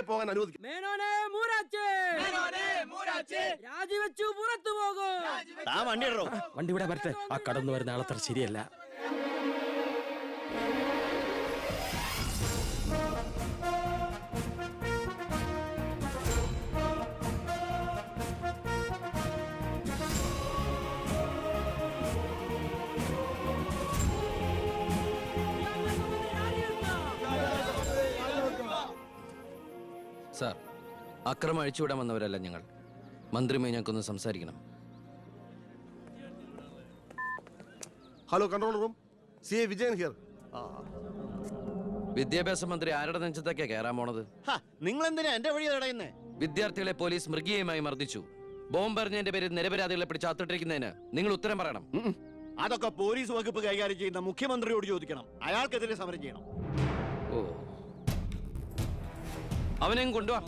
പോകാൻ അനുവദിക്കും. രാജിവെച്ചു പുറത്തു പോകും. വണ്ടി ഇവിടെ വരട്ടെ. ആ കടന്നു വരുന്ന ആളത്ര ശരിയല്ല. സാർ, അക്രമം അഴിച്ചുവിടാൻ വന്നവരല്ല ഞങ്ങൾ. മന്ത്രിയുമായി ഞങ്ങൾക്കൊന്ന് സംസാരിക്കണം. Hello, control room. C A Vijayan here. വിദ്യാഭ്യാസ മന്ത്രി ആരുടെ നെഞ്ചത്തൊക്കെയാ കയറാൻ പോണത്? നിങ്ങൾ എന്തിനാ എന്റെ വഴി തടയുന്നേ? വിദ്യാർത്ഥികളെ പോലീസ് മൃഗീയമായി മർദ്ദിച്ചു. ബോംബെറിഞ്ഞതിന്റെ പേരിൽ നിരപരാധികളെ പിടിച്ച് അത്തിട്ടിരിക്കുന്നതിന് നിങ്ങൾ ഉത്തരം പറയണം. അതൊക്കെ പോലീസ് വകുപ്പ് കൈകാര്യം ചെയ്യുന്ന മുഖ്യമന്ത്രിയോട് ചോദിക്കണം. അയാൾക്കെതിരെ സമരം ചെയ്യണം. ഓ, അവനെയും കൊണ്ടുവാ.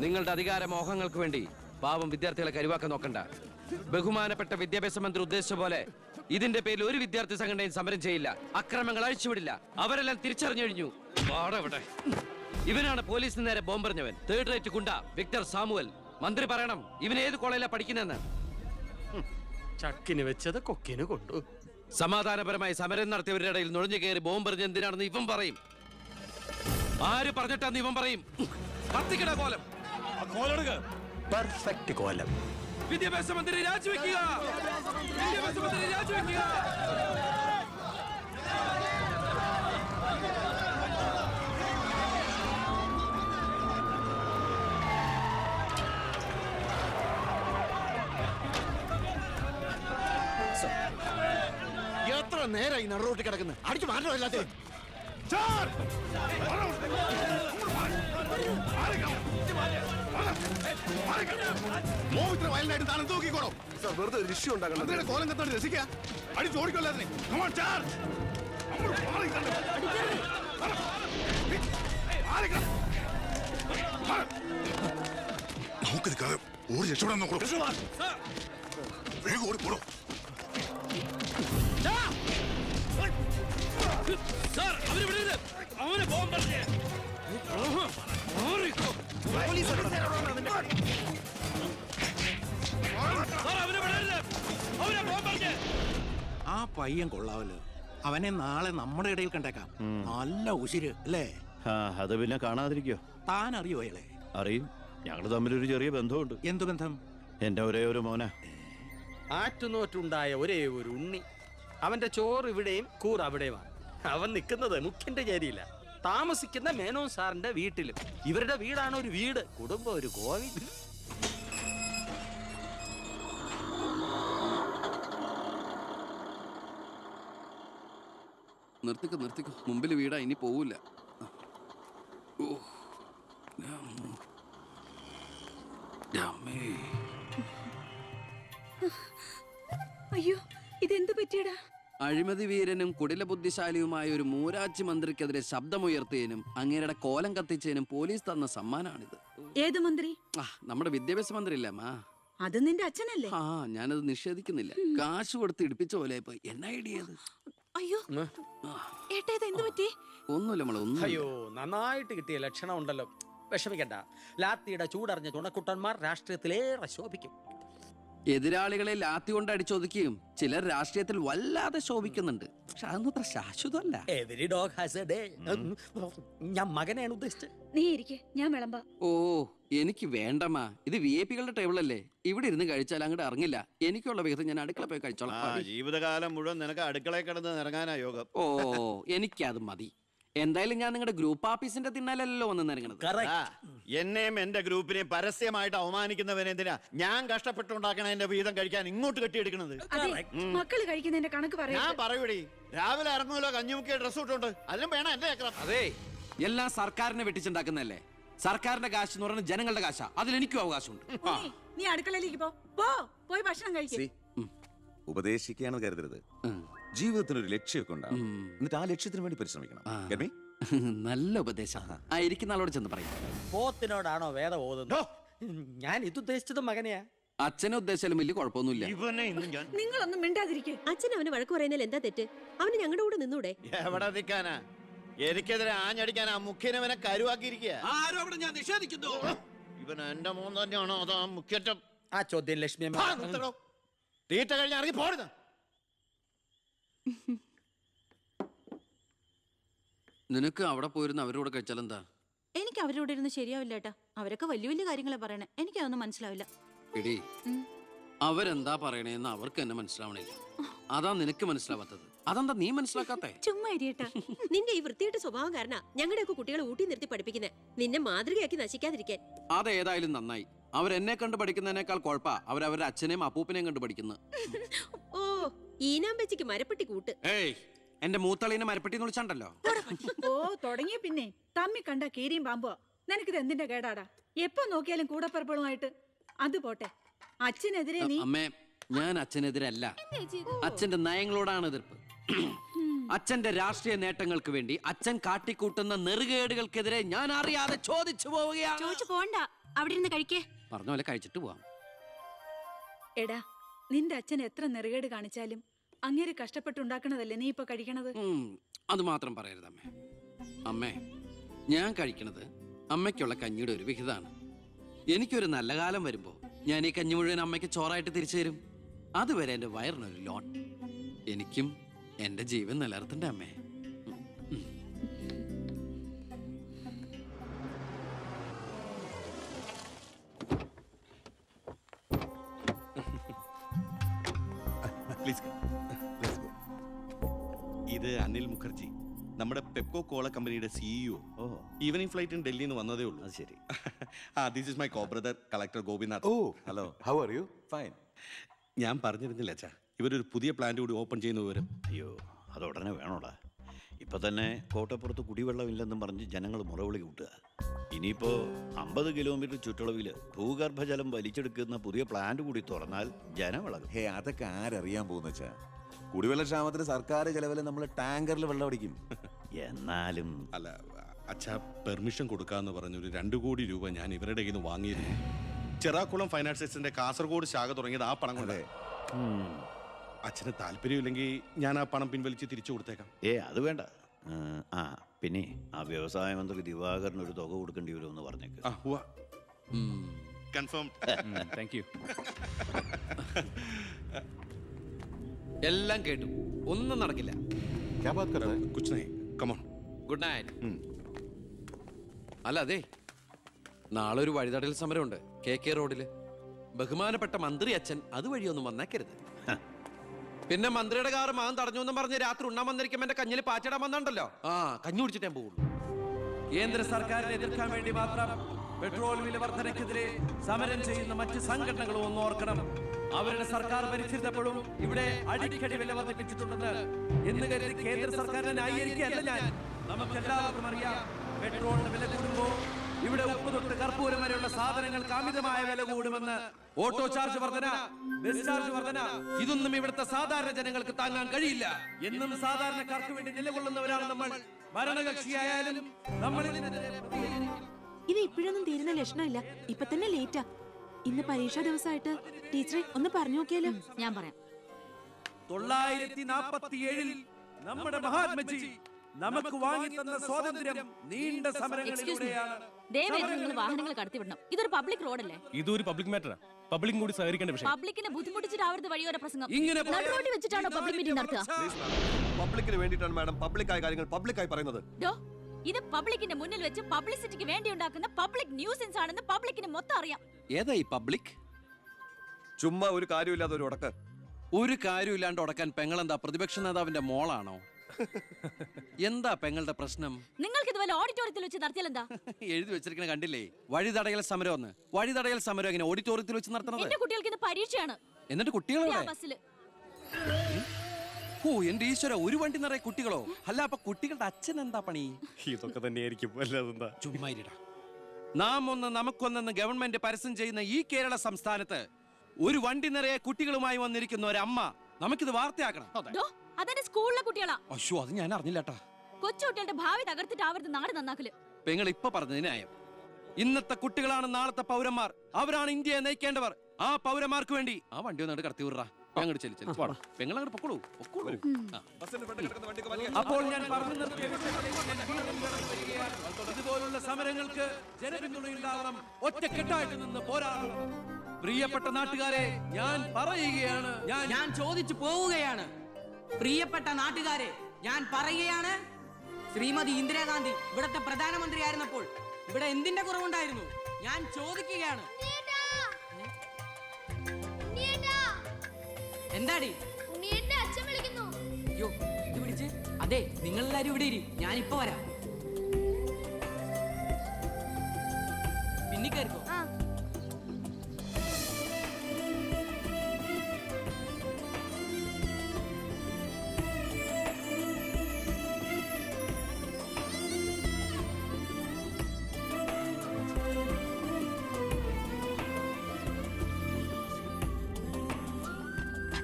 നിങ്ങളുടെ അധികാര മോഹങ്ങൾക്ക് വേണ്ടി പാവം വിദ്യാർത്ഥികളെ കരുവാക്കാൻ നോക്കണ്ട. ബഹുമാനപ്പെട്ട വിദ്യാഭ്യാസ മന്ത്രി ഉദ്ദേശിച്ച പോലെ ഇതിന്റെ പേരിൽ ഒരു വിദ്യാർത്ഥി സംഘടനയും സമരം ചെയ്യില്ല, അക്രമങ്ങൾ അഴിച്ചുവിടില്ല. അവരെല്ലാം തിരിച്ചറിഞ്ഞു കഴിഞ്ഞു. ഇവനാണ് പോലീസിന് നേരെ ബോംബെറിഞ്ഞവൻ, 3rd റേറ്റ് ഗുണ്ട വിക്ടർ സാമുവൽ. മന്ത്രി പറയണം ഇവൻ ഏത് കോളേജിലാണ് പഠിക്കുന്നതെന്ന്. ചക്കിന് വെച്ചത് കൊക്കിന് കൊണ്ടു. സമാധാനപരമായി സമരം നടത്തിയവരുടെ ഇടയിൽ നുഴഞ്ഞു കയറി ബോംബെറിഞ്ഞ എന്തിനാണെന്ന് ഇവൻ പറയും. ആര് പറഞ്ഞിട്ടാന്ന് ഇവൻ പറയും. കത്തിക്കട കോലം. പെർഫെക്റ്റ് കോലം. വിദ്യാഭ്യാസ മന്ത്രി രാജിവെക്കുക. വിദ്യാഭ്യാസ മന്ത്രി രാജിവെക്കുക. എത്ര നേരം ഈ നടുറോട്ടിൽ കിടക്കുന്നത്? അടിച്ചു മാറ്റം എല്ലാത്തിനും. വെറുതെ ഒരു ഇഷ്യൂ ഉണ്ടാക്കണം. കോലം കത്തോട് രസിക്കുക. അടിച്ചു ഓടിക്കൊല്ലാതിനെ. നമുക്ക് നിൽക്കാതെ ഓടി രക്ഷപ്പെടാൻ നോക്കണോ? വേഗം ഓടിപ്പോടോ. അവനെ ബോംബെറിഞ്ഞ് ആ പയ്യൻ കൊള്ളാവല്ലോ. അവനെ നാളെ നമ്മുടെ ഇടയിൽ കണ്ടേക്കാം. നല്ല ഉശിര് അല്ലേ? അത് പിന്നെ കാണാതിരിക്കോ? താൻ അറിയോ അയാളെ? അറിയും. ഞങ്ങൾ തമ്മിലൊരു ചെറിയ ബന്ധമുണ്ട്. എന്തു ബന്ധം? എന്റെ ഒരേ ഒരു മോന. ആറ്റുനോറ്റുണ്ടായ ഒരേ ഒരു ഉണ്ണി. അവന്റെ ചോറ് ഇവിടെയും കൂറ് അവിടെയുമാണ്. അവൻ നിൽക്കുന്നത് മുഖ്യന്റെ ചേരിയില്ല, താമസിക്കുന്ന മേനോൻ സാറിന്റെ വീട്ടിലും. ഇവരുടെ വീടാണ് ഒരു വീട്, കുടുംബം ഒരു കോവിൽ. നിർത്തിക്കോ. മുമ്പിൽ വീടാ, ഇനി പോവില്ല. അയ്യോ, ഇതെന്ത് പറ്റിയടാ? അഴിമതി വീരനും കുടില ബുദ്ധിശാലിയുമായ ഒരു മൂരാച്ചി മന്ത്രിക്കെതിരെ ശബ്ദമുയർത്തിയതിനും അങ്ങേരുടെ കോലം കത്തിച്ചതിനും പോലീസ് തന്ന സമ്മാനാണിത്. ഏത് മന്ത്രി? നമ്മുടെ വിദ്യാഭ്യാസ മന്ത്രി ഇല്ലേ അമ്മ? അത് നിന്റെ അച്ഛനല്ലേ? ഞാനത് നിഷേധിക്കുന്നില്ല. കാശ് കൊടുത്ത് ഇടിപ്പിച്ച പോലെ പോയി. എന്നാ ഐഡിയത്? അയ്യോ ഏട്ടാ, ഇത് എന്ത് പറ്റി? ഒന്നുമില്ല മോളെ, ഒന്നും. അയ്യോ, നന്നായിട്ട് കിട്ടിയ ലക്ഷണം ഉണ്ടല്ലോ. വിഷമിക്കണ്ട. ലാത്തിയുടെ ചൂടറിഞ്ഞ തുണക്കുട്ടന്മാർ രാഷ്ട്രീയത്തിലേറെ ശോഭിക്കും. എതിരാളികളെ ലാത്തി കൊണ്ട് അടിച്ചൊതുക്കിയും ചിലർ രാഷ്ട്രീയത്തിൽ വല്ലാതെ ശോഭിക്കുന്നുണ്ട്. പക്ഷെ അതൊന്നും അത്ര ശാശ്വതമല്ല. Every dog has a day. ഞാൻ മകനെയാണ് ഉദ്ദേശിച്ചത്. നീ ഇരിക്കെ, ഞാൻ വിളമ്പാ. ഓ, എനിക്ക് വേണ്ടമ്മ. ഇത് VIP-കളുടെ ടേബിൾ അല്ലേ. ഇവിടെ ഇരുന്ന് കഴിച്ചാൽ അങ്ങോട്ട് ഇറങ്ങില്ല. എനിക്കുള്ള വിധം ഞാൻ അടുക്കള പോയി കഴിച്ചോളാം. ജീവിതകാലം മുഴുവൻ നിനക്ക് അടുക്കളയിൽ കിടന്ന് ഇറങ്ങാനാ യോഗം. ഓ, എനിക്കത് മതി. എന്തായാലും ഞാൻ നിങ്ങളുടെ ഗ്രൂപ്പ് ഓഫീസിന്റെ തിന്നാലല്ലോ വന്ന് നിറങ്ങണത്. എന്നെയും എന്റെ ഗ്രൂപ്പിനെ പരസ്യമായിട്ട് അവമാനിക്കുന്നവനെന്തിനാ ഞാൻ കഷ്ടപ്പെട്ടുണ്ടാക്കണ എന്റെ വീതം കഴിക്കാൻ ഇങ്ങോട്ട് കെട്ടിയെടുക്കണത്? മക്കള് കഴിക്കുന്നതിന്റെ കണക്ക് പറയാ. ഞാൻ പറയൂടി, രാവിലെ ഇറങ്ങുമല്ലോ കഞ്ഞിമുക്കിയ ഡ്രസ് ഇട്ടുണ്ട്, അതിനും വേണം എന്റെ ചക്രം. അതെ, എല്ലാം സർക്കാരിനെ വെട്ടിച്ചുണ്ടാക്കുന്നതല്ലേ. സർക്കാരിന്റെ കാശ് എന്ന് പറയുന്നത് ജനങ്ങളുടെ കാശാ. അതിൽ എനിക്കും അവകാശമുണ്ട്. നീ അടുക്കളയിലേക്ക് പോയി ഭക്ഷണം കഴിക്കും. ഉപദേശിക്കുകയാണെന്ന് കരുതരുത്. ജീവിതത്തിനൊരു ലക്ഷ്യമൊക്കെ ഉണ്ടാവും. എന്നിട്ട് ആ ലക്ഷ്യത്തിന് വേണ്ടി പരിശ്രമിക്കണം. നല്ല ഉപദേശം. ഇരിക്കുന്ന ആളോട് ചെന്ന് പറയും. പോത്തിനോടാണോ വേദം ഓതുന്നത്? ഞാൻ ഇതുദ്ദേശിച്ചത് മകനെയാ. അച്ഛനെ ഉദ്ദേശിച്ചാലും വലിയ കുഴപ്പമൊന്നുമില്ല. നിങ്ങളൊന്നും മിണ്ടാതിരിക്കെ. അച്ഛൻ അവന് വഴക്ക് പറയുന്നതിൽ എന്താ തെറ്റ്? അവന് ഞങ്ങളുടെ കൂടെ നിന്നൂടെ? എവിടെ നിൽക്കാനാ? എനിക്കെതിരെ ആഞ്ഞടിക്കാൻ ആ മുഖ്യനവനെ കരുവാക്കിയിരിക്കുക. ആരോ അവിടെ ഞാൻ നിഷേധിക്കുന്നു. ഇവൻ എന്റെ മോൻ തന്നെയാണോ അതോ മുഖ്യറ്റം? ആ ചോദ്യം ലക്ഷ്മി തീറ്റ കഴിഞ്ഞ് ഇറങ്ങി പോടുന്ന. നിനക്ക് അവിടെ പോയിരുന്ന അവരോട് കഴിച്ചാലെന്താ? എനിക്ക് അവരോട് ഇരുന്ന് ശരിയാവില്ല ഏട്ടാ. അവരൊക്കെ വലിയ വലിയ കാര്യങ്ങളെ പറയണേ. എനിക്കതൊന്നും മനസ്സിലാവില്ല. എടി, അവരെന്താ പറയണേന്ന് അവർക്ക് എന്നെ മനസ്സിലാവണില്ല. അതാ നിനക്ക് മനസ്സിലാവാത്തത്. അതെന്താ നീ മനസ്സിലാക്കാത്തേ? ചുമ്മാ ഇരിയേട്ടാ. നിന്റെ ഈ വൃത്തിയുടെ സ്വഭാവം കാരണം ഞങ്ങളുടെയൊക്കെ കുട്ടികളെ ഊട്ടി നിർത്തി പഠിപ്പിക്കുന്നത് നിന്നെ മാതൃകയാക്കി നശിക്കാതിരിക്കാൻ. അതേതായാലും നന്നായി. അവരെന്നെ കണ്ട് പഠിക്കുന്നതിനേക്കാൾ കുഴപ്പാ അവരവരുടെ അച്ഛനെയും അപ്പൂപ്പനെയും കണ്ട് പഠിക്കുന്നത്. ഓ, ഈനാമ്പച്ചിക്ക് മരപ്പെട്ടി കൂട്ട്. ഏയ്, എന്റെ മൂത്തളീനെ മരപ്പെട്ടി വിളിച്ചാണ്ടല്ലോ. ഓ, തുടങ്ങിയ പിന്നെ തമ്മി കണ്ട കീരിയും പാമ്പോ. നിനക്കിത് എന്തിന്റെ കേടാടാ? എപ്പോ നോക്കിയാലും കൂടപ്പറപ്പുകളുമായിട്ട്. അത് പോട്ടെ, അച്ഛനെതിരെ നീ. അമ്മേ, ഞാൻ അച്ഛനെതിരല്ല. അച്ഛന്റെ നയങ്ങളോടാണ് എതിർപ്പ്. അച്ഛന്റെ രാഷ്ട്രീയ നേട്ടങ്ങൾക്ക് വേണ്ടി അച്ഛൻ കാട്ടിക്കൂട്ടുന്ന നെറുകേടുകൾക്കെതിരെ ഞാൻ അറിയാതെ ചോദിച്ചു പോവുകയാണ്. ചോദിച്ചു പോണ്ട, അവിടെ ഇരുന്ന് കഴിക്കേ. പറഞ്ഞ പോലെ കഴിച്ചിട്ട് പോവാം. എടാ, നിന്റെ അച്ഛൻ എത്ര നെറുകേട് കാണിച്ചാലും അങ്ങേര് കഷ്ടപ്പെട്ടുണ്ടാക്കണതല്ലേ നീ ഇപ്പൊ കഴിക്കണത്? അത് മാത്രം പറയരുത് അമ്മേ. അമ്മേ, ഞാൻ കഴിക്കണത് അമ്മയ്ക്കുള്ള കഞ്ഞിയുടെ ഒരു വിഹിതമാണ്. എനിക്കൊരു നല്ല കാലം വരുമ്പോ ഞാൻ ഈ കഞ്ഞി മുഴുവൻ അമ്മയ്ക്ക് ചോറായിട്ട് തിരിച്ചു തരും. അതുവരെ എന്റെ വയറിനൊരു ലോൺ. എനിക്കും എന്റെ ജീവൻ നിലനിർത്തണ്ടേ അമ്മേ? ഇത് അനിൽ മുഖർജി, നമ്മുടെ പെപ്കോ കോള കമ്പനിയുടെ സിഇഒ. ഈവനിങ് ഫ്ലൈറ്റിന് ഡൽഹിയിൽ നിന്ന് വന്നതേ ഉള്ളൂ. അത് ശരി. This is my co brother collector Gopinath. Oh hello, how are you? Fine. ഞാൻ പറഞ്ഞിരുന്നില്ല അച്ഛാ, ഇവരൊരു പുതിയ പ്ലാന്റ് കൂടി ഓപ്പൺ ചെയ്യുന്ന വിവരം. അയ്യോ, അത് ഉടനെ വേണോടാ. ഇപ്പൊ തന്നെ കോട്ടപ്പുറത്ത് കുടിവെള്ളമില്ലെന്നും പറഞ്ഞ് ജനങ്ങൾ മുറവിളി കൂട്ടുക. ഇനിയിപ്പോ 50 കിലോമീറ്റർ ചുറ്റളവിൽ ഭൂഗർഭജലം വലിച്ചെടുക്കുന്ന പുതിയ പ്ലാന്റ് കൂടി തുറന്നാൽ ജനവിളകും. ഹേ, അതൊക്കെ ആരറിയാൻ പോകുന്ന വെച്ചാ? കുടിവെള്ള ക്ഷാമത്തിന് സർക്കാർ ചെലവില് നമ്മൾ ടാങ്കറിൽ വെള്ളം അടിക്കും. എന്നാലും അല്ല അച്ഛാ, പെർമിഷൻ കൊടുക്കാന്ന് പറഞ്ഞൊരു 2 കോടി രൂപ ഞാൻ ഇവരുടെ കയ്യിൽ നിന്ന് വാങ്ങിയിരുന്നു. ചെറാക്കുളം ഫൈനാൻസേഴ്സിന്റെ കാസർഗോഡ് ശാഖ തുടങ്ങിയത് ആ പണം കൊണ്ട്. അച്ഛന് താല്പര്യമില്ലെങ്കിൽ ഞാൻ ആ പണം പിൻവലിച്ച് തിരിച്ചു കൊടുത്തേക്കാം. അത് വേണ്ട. പിന്നെ ആ വ്യവസായ മന്ത്രി ദിവാകരന് ഒരു തുക കൊടുക്കേണ്ടി വരുമെന്ന് പറഞ്ഞേക്ക്. കൺഫേം. Thank you. എല്ലാം കേട്ടു, ഒന്നും നടക്കില്ല. കുച്ച് നഹീ, കം ഓൺ. Good night. അല്ല, അതെ, നാളെ ഒരു വഴിതടയൽ സമരമുണ്ട് KK റോഡില്. ബഹുമാനപ്പെട്ട മന്ത്രി അച്ഛൻ അതുവഴിയൊന്നും വന്നേക്കരുത്. പിന്നെ മന്ത്രിയുടെ കാറ് മാൻ തടഞ്ഞു എന്നും പറഞ്ഞ് രാത്രി ഉണ്ണാൻ വന്നിരിക്കുമ്പോ എന്റെ കഞ്ഞിൽ പാച്ചിടാൻ വന്നിട്ടുണ്ടല്ലോ. കഞ്ഞി കുടിച്ചിട്ടേ പോകുള്ളൂ. കേന്ദ്ര സർക്കാരിനെ എതിർക്കാൻ വേണ്ടി മാത്രം പെട്രോൾ വില വർധനയ്ക്കെതിരെ സമരം ചെയ്യുന്ന മറ്റ് സംഘടനകളും ഒന്ന് ഓർക്കണം. അവരുടെ സർക്കാർ ഭരിച്ചിരുന്നപ്പോഴും ഇവിടെ അടിക്കടി വില വർദ്ധിപ്പിച്ചിട്ടുണ്ടെന്ന് എന്ന് കരുതി കേന്ദ്ര സർക്കാരിനെ ന്യായീകരിക്കുകയല്ല ഞാൻ. നമുക്കെല്ലാവർക്കും അറിയാം, പെട്രോളിന് വില കൂടുമ്പോൾ ഇവിടെ ഉപ്പ് തൊട്ട് കർപ്പൂരം വരെയുള്ള സാധനങ്ങൾക്ക് അമിതമായ വില കൂടുമെന്ന്. ഓട്ടോ ചാർജ് വർധന, ബസ് ചാർജ് വർധന, ഇതൊന്നും ഇവിടുത്തെ സാധാരണ ജനങ്ങൾക്ക് താങ്ങാൻ കഴിയില്ല. എന്നും സാധാരണക്കാർക്ക് വേണ്ടി നിലകൊള്ളുന്നവരാണ് നമ്മൾ. ഭരണകക്ഷിയായാലും നമ്മൾ ഇത് ഇപ്പോഴൊന്നും തീരുന്ന ലക്ഷണമില്ല. ഇപ്പൊ തന്നെ ലേറ്റാ. ഇന്ന് പരീക്ഷാ ദിവസമായിട്ട് ടീച്ചറെ ഒന്ന് പറഞ്ഞു നോക്കിയാലോ? ഞാൻ പറയാം. 947 നമ്മുടെ മഹാത്മജി നമുക്ക് വാങ്ങി തന്ന സ്വാതന്ത്ര്യം നീണ്ട സമരങ്ങളിലൂടെയാണ്. നിങ്ങൾ വാഹനങ്ങൾ കടത്തിവിടണം. ഇതൊരു പബ്ലിക് റോഡല്ലേ? ഇതൊരു പബ്ലിക് മാറ്ററാ. പബ്ലിക്കും കൂടി സഹകരിക്കേണ്ട വിഷയം. പബ്ലിക്കിനെ ബുദ്ധിമുട്ടിച്ചിട്ടാവരുത് വഴിയോര പ്രസംഗം. ഇങ്ങനെ നടുറോഡിൽ വെച്ചിട്ടാണോ പബ്ലിക് മീറ്റിംഗ് നടത്തുക? പബ്ലിക്കിന് വേണ്ടിയിട്ടാണ് മാഡം പബ്ലിക്കായ കാര്യങ്ങൾ പബ്ലിക്കായി പറയുന്നത്. ഇത് പബ്ലിക്കിന്റെ മുന്നിൽ വെച്ച് പബ്ലിസിറ്റിക്ക് വേണ്ടി ഉണ്ടാക്കുന്ന പബ്ലിക് ന്യൂസൻസ് ആണെന്ന് പബ്ലിക്കിന് മൊത്തം അറിയാം. ഏതാ ഈ പബ്ലിക്? ചുമ്മാ ഒരു കാര്യമില്ലാതെ ഒരു ഉടക്ക്. ഒരു കാര്യമില്ലാണ്ട് ഉടക്കാൻ പെങ്ങളെന്താ പ്രതിപക്ഷ നേതാവിന്റെ മോളാണോ? എന്താ പെങ്ങളുടെ പ്രശ്നം? നിങ്ങൾക്ക് ഇതുപോലെ ഓഡിറ്റോറിയത്തിൽ വെച്ച് നടത്തിയാലെന്താ? എഴുതി വെച്ചിരിക്കണ കണ്ടില്ലേ? വഴിതടയൽ സമരം ഒന്ന്. വഴിതടയൽ സമരം എങ്ങനെ ഓഡിറ്റോറിയത്തിൽ വെച്ച് നടത്തണത്? എന്റെ കുട്ടികൾക്ക് ഇത് പരീക്ഷയാണ്. എന്നിട്ട് കുട്ടികളെ ബസ്സില്. ഓ എന്റെ ഈശ്വര, ഒരു വണ്ടി നിറയെ കുട്ടികളോ? അല്ല, അപ്പൊ കുട്ടികളുടെ അച്ഛൻ എന്താ പണി? ഇതൊക്കെ തന്നെയായിരിക്കും. അല്ലാതെന്താ? ചുമ്മാരിടാ. നാം ഒന്ന് നമുക്കൊന്നെന്ന് ഗവൺമെന്റ് പരസ്യം ചെയ്യുന്ന ഈ കേരള സംസ്ഥാനത്ത് ഒരു വണ്ടി നിറയെ കുട്ടികളുമായി വന്നിരിക്കുന്ന ഒരമ്മ, നമുക്കിത് വാർത്തയാക്കണം. അതെന്റെ സ്കൂളിലെ കുട്ടികളാ. അയ്യോ, അത് ഞാൻ അറിഞ്ഞില്ലാട്ടാ. കൊച്ചുകുട്ടികളുടെ ഭാവി തകർത്തിട്ടാവരുത് നാട് നന്നാക്കല്. പെങ്ങൾ ഇപ്പൊ പറഞ്ഞത് ന്യായം. ഇന്നത്തെ കുട്ടികളാണ് നാളത്തെ പൗരന്മാർ. അവരാണ് ഇന്ത്യയെ നയിക്കേണ്ടവർ. ആ പൗരന്മാർക്ക് വേണ്ടി ആ വണ്ടി ഒന്നായിട്ട് കടത്തി വിടറാ. പെങ്ങളോട് പെങ്ങളങ്ങോട്ട് പൊക്കോളൂ. അപ്പോൾ ഞാൻ പറഞ്ഞു നിർത്തിയ സമരങ്ങൾക്ക് ജനപിന്തുണയുണ്ടാവണം, ഒറ്റക്കെട്ടായിട്ട് നിന്ന് പോരാടണം. പ്രിയപ്പെട്ട നാട്ടുകാരെ, ഞാൻ പറയുകയാണ്, ഞാൻ ചോദിച്ചു പോവുകയാണ്. പ്രിയപ്പെട്ട നാട്ടുകാരെ, ഞാൻ പറയുകയാണ്, ശ്രീമതി ഇന്ദിരാഗാന്ധി ഇവിടത്തെ പ്രധാനമന്ത്രിയായിരുന്നപ്പോൾ ഇവിടെ എന്തിന്റെ കുറവുണ്ടായിരുന്നു? ഞാൻ ചോദിക്കുകയാണ്. എന്താടി? അയ്യോ, ഇത് പിടിച്ച്. അതെ, നിങ്ങളെല്ലാരും ഇവിടെ ഇരി, ഞാനിപ്പോ വരാം. പിന്നെ കയറിക്കോ.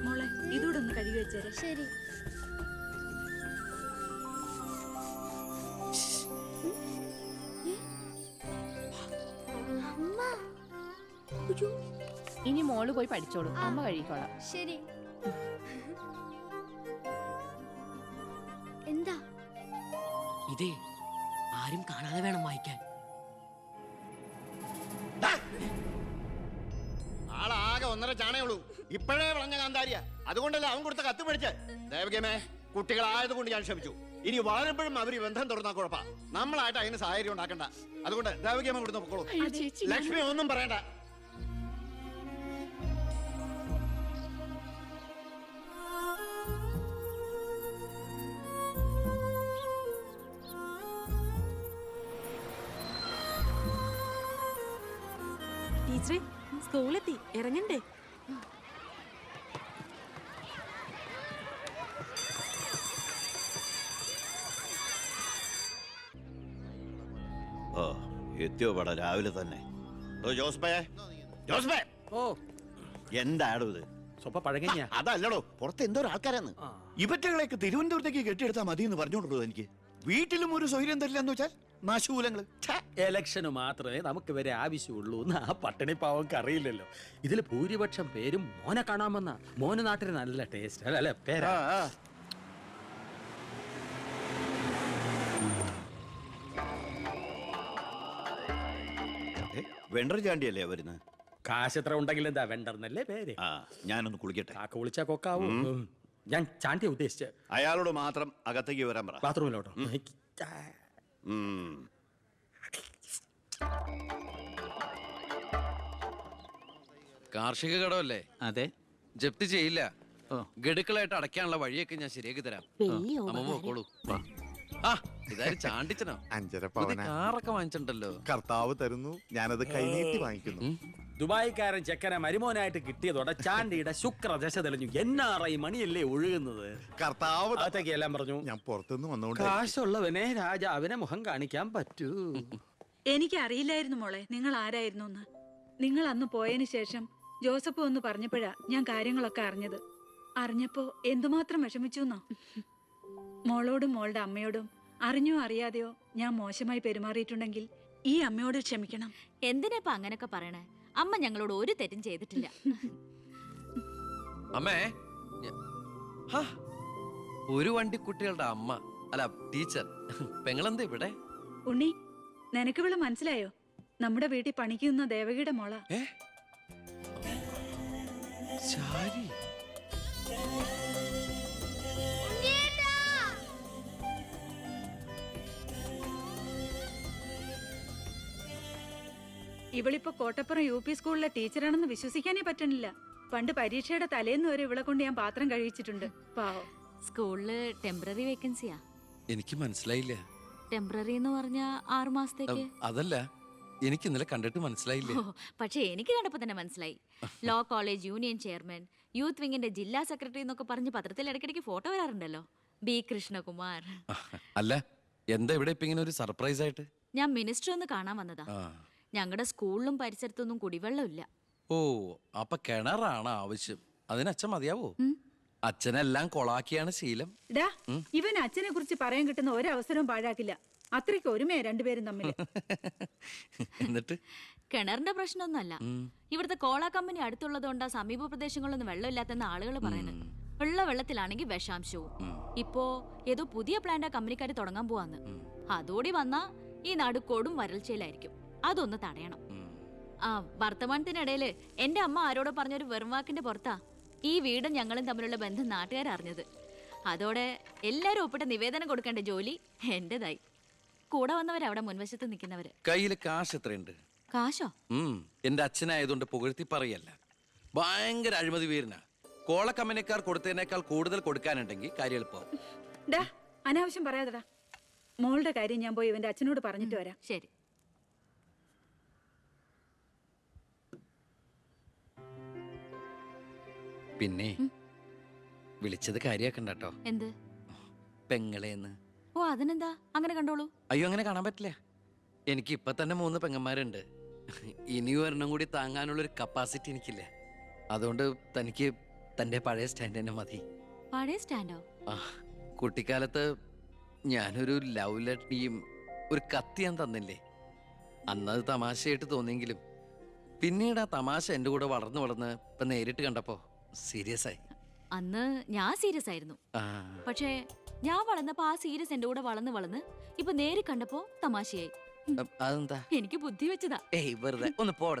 മോളെ ഇതൂടെ ഒന്ന് കഴുകി വെച്ചേരെ. ശരി. ഇനി മോള് പോയി പഠിച്ചോളൂ, അമ്മ കഴിക്കോളാം. ശരി. എന്താ? ഇതേ ആരും കാണാതെ വേണം വായിക്കാൻ. ആളാകെ 1.5 ചാണയുള്ളൂ. ഇപ്പോഴേ വളഞ്ഞ കാന്താരിയ. അതുകൊണ്ടല്ലേ അവൻ കൊടുത്ത കത്ത് മേടിച്ച്. ദേവകമേ, കുട്ടികളായതുകൊണ്ട് ഞാൻ ക്ഷമിച്ചു. ഇനി വളരുമ്പോഴും അവര് ബന്ധം തുറന്നാ കുഴപ്പാ. നമ്മളായിട്ട് അതിന് സാഹചര്യം ഉണ്ടാക്കണ്ട. അതുകൊണ്ട് ദേവകമ്മ കൊടുത്ത് പൊക്കോളൂ. ലക്ഷ്മി ഒന്നും പറയണ്ട. ടീച്ചറെ, സ്കൂളെത്തി, ഇറങ്ങണ്ടേ? ഓ, എത്തിയോ പട രാവിലെ തന്നെ. ജോസ്ബേ, ഓ, എന്താടോ ഇത്? സ്വപ്പ പഴകഞ്ഞ. അതല്ലടോ, പുറത്ത് എന്തോ ആൾക്കാരാന്ന്. ഇവറ്റകളെയൊക്കെ തിരുവനന്തപുരത്തേക്ക് കെട്ടിയെടുത്താൽ മതി എന്ന് പറഞ്ഞോണ്ടോ എനിക്ക്. വീട്ടിലും ഒരു സൗകര്യം തരില്ല എന്ന് വെച്ചാൽ നാശൂലങ്ങള്. എലക്ഷന് മാത്രമേ നമുക്ക് വരെ ആവശ്യമുള്ളൂ എന്ന് ആ പട്ടിണി പാവങ്ങൾക്ക് അറിയില്ലല്ലോ. ഇതിൽ ഭൂരിപക്ഷം പേരും മോനെ കാണാമെന്ന. മോന് നാട്ടിൽ നല്ല ടേസ്റ്റ് അല്ലേ പേരാ. വെണ്ടർ ചാണ്ടിയല്ലേ വരുന്നത്? കാശ് എത്ര ഉണ്ടെങ്കിൽ എന്താ വെണ്ടർന്നല്ലേ പേര്. ആ, ഞാനൊന്ന് കുളിക്കട്ടെ. കാക്ക വിളിച്ചാ കൊക്കാവൂ. ഞാൻ ചാണ്ടിയെ ഉദ്ദേശിച്ച്. അയാളോട് മാത്രം അകത്തേക്ക് വരാൻ പറ. ബാത്റൂമിലോട്ടോ. കാർഷിക കടമല്ലേ? അതെ. ജപ്തി ചെയ്യില്ല. ഗഡുക്കളായിട്ട് അടയ്ക്കാനുള്ള വഴിയൊക്കെ ഞാൻ ശരിയാക്കി തരാം. അമ്മ പോക്കോളൂ. ആ, ഇതാരും ചാണ്ടിച്ചനോ? 5.5 പുതിയ കാറൊക്കെ വാങ്ങിച്ചിട്ടുണ്ടല്ലോ. കർത്താവ് തരുന്നു, ഞാനത് കൈനീട്ടി വാങ്ങിക്കുന്നു. ദുബായിക്കാരൻ ചെക്കനെ മരുമോനായിട്ട് കിട്ടിയതോടെ ചാണ്ടിയുടെ ശുക്രദശ തെളിഞ്ഞു. NRI മണിയല്ലേ ഒഴുകുന്നത്. കർത്താവ് അകത്തേക്ക് എല്ലാം പറഞ്ഞു. ഞാൻ പുറത്തുനിന്ന് വന്നോണ്ട് കാശുള്ളവനെ രാജാവിനെ മുഖം കാണിക്കാൻ പറ്റൂ. എനിക്കറിയില്ലായിരുന്നു മോളെ നിങ്ങൾ ആരായിരുന്നു എന്ന്. നിങ്ങൾ അന്ന് പോയതിനു ശേഷം ജോസഫ് ഒന്ന് പറഞ്ഞപ്പോഴാ ഞാൻ കാര്യങ്ങളൊക്കെ അറിഞ്ഞത്. അറിഞ്ഞപ്പോ എന്തുമാത്രം വിഷമിച്ചു എന്നോ. മോളോടും മോളുടെ അമ്മയോടും അറിഞ്ഞോ അറിയാതെയോ ഞാൻ മോശമായി പെരുമാറിയിട്ടുണ്ടെങ്കിൽ ഈ അമ്മയോട് ക്ഷമിക്കണം. എന്തിനാ അങ്ങനൊക്കെ പറയണേ? അമ്മ ഞങ്ങളോട് ഒരു തെറ്റും ചെയ്തിട്ടില്ല. അമ്മേ, ഒരു വണ്ടിക്കുട്ടികളുടെ അമ്മ അല്ല ടീച്ചർ പെങ്ങളെന്താ ഇവിടെ? ഉണ്ണി, നിനക്ക് ഇവിടെ മനസ്സിലായോ? നമ്മുടെ വീട്ടിൽ പണിക്കുന്ന ദേവകിയുടെ മോള. ശാരി. ഇവളിപ്പോ കോട്ടപ്പുറം UP സ്കൂളിലെ ടീച്ചറാണെന്ന് വിശ്വസിക്കാനേ പറ്റണില്ല. പണ്ട് പരീക്ഷയുടെ തലേന്ന് വരെ ഇവളെ കൊണ്ട് ഞാൻ പാത്രം കഴിച്ചിട്ടുണ്ട്. പാവം. സ്കൂളില് ടെമ്പററി വേക്കൻസിയാ. എനിക്ക് മനസ്സിലായില്ല. ടെമ്പററി എന്ന് പറഞ്ഞാ 6 മാസത്തേക്ക്. അതല്ല, എനിക്ക് ഇന്നലെ കണ്ടിട്ട് മനസ്സിലായില്ല. പക്ഷെ എനിക്ക് കണ്ടപ്പോ തന്നെ മനസ്സിലായി. Law college union chairman, youth വിങ്ങിന്റെ ജില്ലാ സെക്രട്ടറി എന്നൊക്കെ പറഞ്ഞ് പത്രത്തിൽ ഇടയ്ക്കിടയ്ക്ക് ഫോട്ടോ വരാറുണ്ടല്ലോ. B കൃഷ്ണകുമാർ. അല്ല, എന്താ ഇവിടെ ഇപ്പൊ ഇങ്ങനെ ഒരു സർപ്രൈസ് ആയിട്ട്? ഞാൻ മിനിസ്റ്റർ ഒന്ന് കാണാൻ വന്നതാ. ഞങ്ങളുടെ സ്കൂളിലും പരിസരത്തൊന്നും കുടിവെള്ളമില്ല. ഓ, അപ്പൊ കിണറാണ് ആവശ്യം. അതിന് അച്ഛൻ മതിയാവോ? അച്ഛനെല്ലാം കൊളാക്കിയാണ് ശീലം. ഇവൻ അച്ഛനെ കുറിച്ച് പറയാൻ കിട്ടുന്ന ഒരവസരവും പാഴാക്കില്ല. അത്രയ്ക്ക് ഒരുമയാ രണ്ടുപേരും തമ്മിൽ. എന്നിട്ട് കിണറിന്റെ പ്രശ്നമൊന്നുമല്ല. ഇവിടുത്തെ കോള കമ്പനി അടുത്തുള്ളതുകൊണ്ടാ സമീപ പ്രദേശങ്ങളിലൊന്നും വെള്ളമില്ലാത്തെന്ന് ആളുകൾ പറയുന്നത്. ഉള്ള വെള്ളത്തിലാണെങ്കിൽ വിഷാംശവും. ഇപ്പോ ഏതോ പുതിയ പ്ലാന്റാ കമ്പനിക്കാര് തുടങ്ങാൻ പോവാന്ന്. അതോടി വന്നാ ഈ നാട് കൊടും വരൾച്ചയിലായിരിക്കും. അതൊന്ന് തടയണം. ആ വർത്തമാനത്തിനിടയില് എന്റെ അമ്മ ആരോടോ പറഞ്ഞൊരു വെറും വാക്കിന്റെ പുറത്താ ഈ വീടും ഞങ്ങളും തമ്മിലുള്ള ബന്ധം നാട്ടുകാരറിഞ്ഞത്. അതോടെ എല്ലാരും ഒപ്പിട്ട് നിവേദനം കൊടുക്കേണ്ട ജോലി എന്റേതായി. കൂടെ വന്നവരവിടെ മുൻവശത്ത് നിൽക്കുന്നവര്. കയ്യില് കാശ് എത്രയുണ്ട്? കാശോ? എന്റെ അച്ഛനായതുകൊണ്ട് പുകഴ്ത്തി പറയല്ല. ഭയങ്കര അഴിമതി വീരനാ. കോളക്കമ്പനിക്കാർ കൊടുത്തതിനേക്കാൾ കൂടുതൽ കൊടുക്കാനുണ്ടെങ്കിൽ കാര്യം എളുപ്പം. ഡാ അനാവശ്യം പറയാതെടാ. മോളുടെ കാര്യം ഞാൻ പോയി ഇവന്റെ അച്ഛനോട് പറഞ്ഞിട്ട് വരാം. ശരി. പിന്നെ വിളിച്ചത് കാര്യാക്കണ്ട കേട്ടോ. എന്ത്? പെങ്ങളേന്ന്. ഓ അതിനെന്താ, അങ്ങനെ കണ്ടോളൂ. അയ്യോ അങ്ങനെ കാണാൻ പറ്റില്ല. എനിക്ക് ഇപ്പൊ തന്നെ 3 പെങ്ങന്മാരുണ്ട്. ഇനി ഒരെണ്ണം കൂടി താങ്ങാനുള്ളൊരു കപ്പാസിറ്റി എനിക്കില്ല. അതുകൊണ്ട് തനിക്ക് തന്റെ പഴയ സ്റ്റാൻഡ് തന്നെ മതി. പഴയ സ്റ്റാൻഡോ? ആ കുട്ടിക്കാലത്ത് ഞാനൊരു ലവ് ലെറ്ററിയും ഒരു കത്തി ഞാൻ തന്നില്ലേ. അന്നത് തമാശയായിട്ട് തോന്നിയെങ്കിലും പിന്നീട് ആ തമാശ എന്റെ കൂടെ വളർന്ന് വളർന്ന് ഇപ്പൊ നേരിട്ട് കണ്ടപ്പോ സീരിയസ് ആയി. അന്ന് ഞാൻ സീരിയസ് ആയിരുന്നു. പക്ഷേ ഞാൻ വളർന്നപ്പോ ആ സീരിയസ് എന്റെ കൂടെ വളർന്ന് ഇപ്പൊ നേരി കണ്ടപ്പോ തമാശയായി. അതെന്താ? എനിക്ക് ബുദ്ധി വെച്ചതാ. ഏയ് വെറുതെ ഒന്ന് പോട.